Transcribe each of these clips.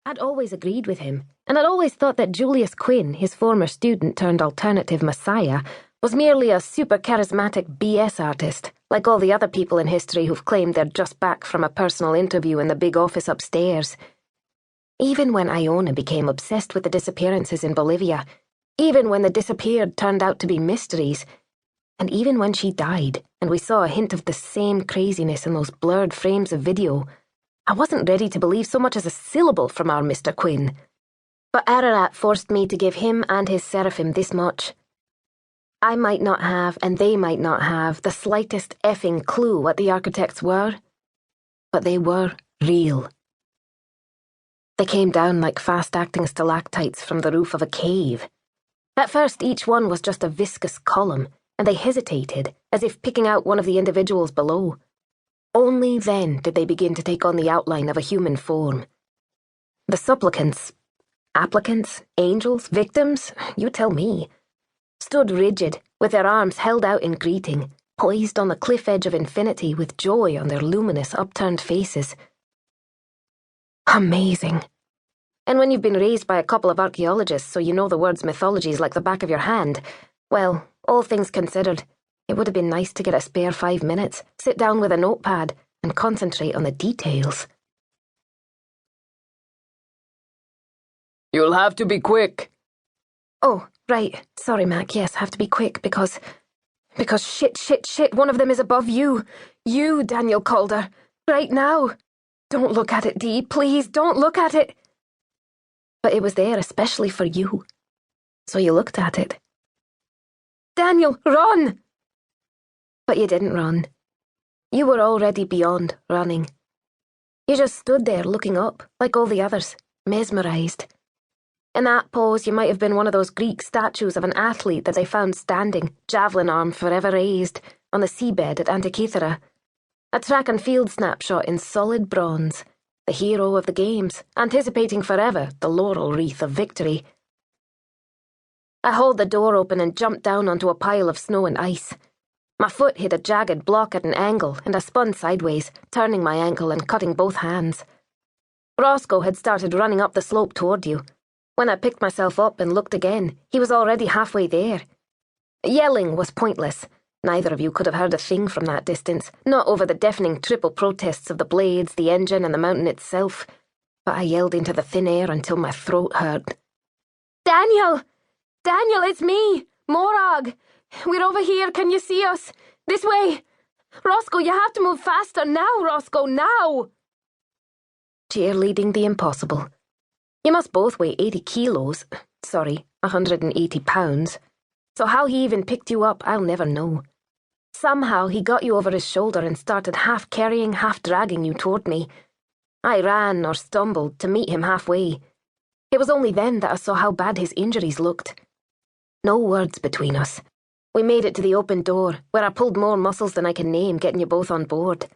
I'd always agreed with him, and I'd always thought that Julius Quinn, his former student turned alternative messiah, was merely a super charismatic BS artist, like all the other people in history who've claimed they're just back from a personal interview in the big office upstairs. Even when Iona became obsessed with the disappearances in Bolivia, even when the disappeared turned out to be mysteries, and even when she died and we saw a hint of the same craziness in those blurred frames of video, I wasn't ready to believe so much as a syllable from our Mr. Quinn. But Ararat forced me to give him and his seraphim this much. I might not have, and they might not have, the slightest effing clue what the architects were, but they were real. They came down like fast-acting stalactites from the roof of a cave. At first, each one was just a viscous column, and they hesitated, as if picking out one of the individuals below. Only then did they begin to take on the outline of a human form. The supplicants, applicants, angels, victims, you tell me, stood rigid, with their arms held out in greeting, poised on the cliff edge of infinity with joy on their luminous, upturned faces. Amazing. And when you've been raised by a couple of archaeologists so you know the word's mythologies like the back of your hand, well, all things considered, it would have been nice to get a spare 5 minutes, sit down with a notepad, and concentrate on the details. You'll have to be quick. Oh, right. Sorry, Mac. Yes, have to be quick because shit, one of them is above you. You, Daniel Calder. Right now. Don't look at it, Dee. Please, don't look at it. But it was there especially for you. So you looked at it. Daniel, run! But you didn't run. You were already beyond running. You just stood there looking up, like all the others, mesmerized. In that pose, you might have been one of those Greek statues of an athlete that they found standing, javelin arm forever raised, on the seabed at Antikythera. A track and field snapshot in solid bronze, the hero of the games, anticipating forever the laurel wreath of victory. I hauled the door open and jumped down onto a pile of snow and ice. My foot hit a jagged block at an angle, and I spun sideways, turning my ankle and cutting both hands. Roscoe had started running up the slope toward you. When I picked myself up and looked again, he was already halfway there. Yelling was pointless. Neither of you could have heard a thing from that distance, not over the deafening triple protests of the blades, the engine, and the mountain itself. But I yelled into the thin air until my throat hurt. Daniel! Daniel, it's me! Morag! We're over here, can you see us? This way! Roscoe, you have to move faster now, Roscoe, now! Cheerleading the impossible. You must both weigh 80 kilos. Sorry, 180 pounds. So how he even picked you up, I'll never know. Somehow he got you over his shoulder and started half carrying, half dragging you toward me. I ran or stumbled to meet him halfway. It was only then that I saw how bad his injuries looked. No words between us. We made it to the open door, where I pulled more muscles than I can name, getting you both on board.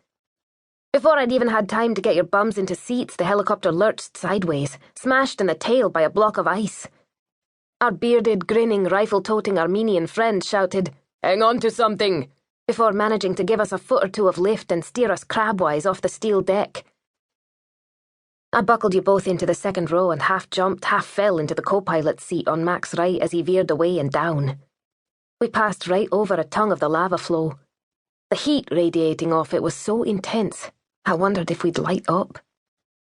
Before I'd even had time to get your bums into seats, the helicopter lurched sideways, smashed in the tail by a block of ice. Our bearded, grinning, rifle-toting Armenian friend shouted, "Hang on to something!" before managing to give us a foot or two of lift and steer us crabwise off the steel deck. I buckled you both into the second row and half jumped, half fell into the co-pilot's seat on Mac's right as he veered away and down. We passed right over a tongue of the lava flow. The heat radiating off it was so intense, I wondered if we'd light up.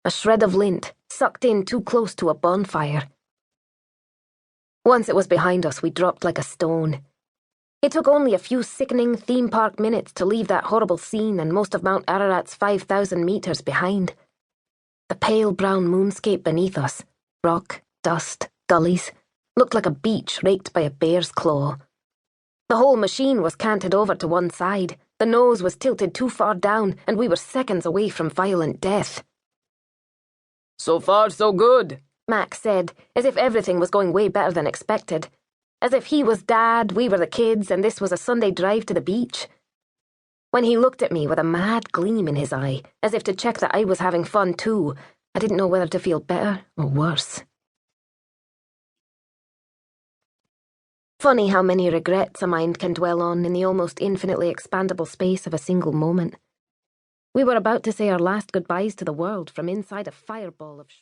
A shred of lint, sucked in too close to a bonfire. Once it was behind us, we dropped like a stone. It took only a few sickening theme park minutes to leave that horrible scene and most of Mount Ararat's 5,000 meters behind. The pale brown moonscape beneath us, rock, dust, gullies, looked like a beach raked by a bear's claw. The whole machine was canted over to one side, the nose was tilted too far down, and we were seconds away from violent death. So far, so good, Mac said, as if everything was going way better than expected. As if he was Dad, we were the kids, and this was a Sunday drive to the beach. When he looked at me with a mad gleam in his eye, as if to check that I was having fun too, I didn't know whether to feel better or worse. Funny how many regrets a mind can dwell on in the almost infinitely expandable space of a single moment. We were about to say our last goodbyes to the world from inside a fireball of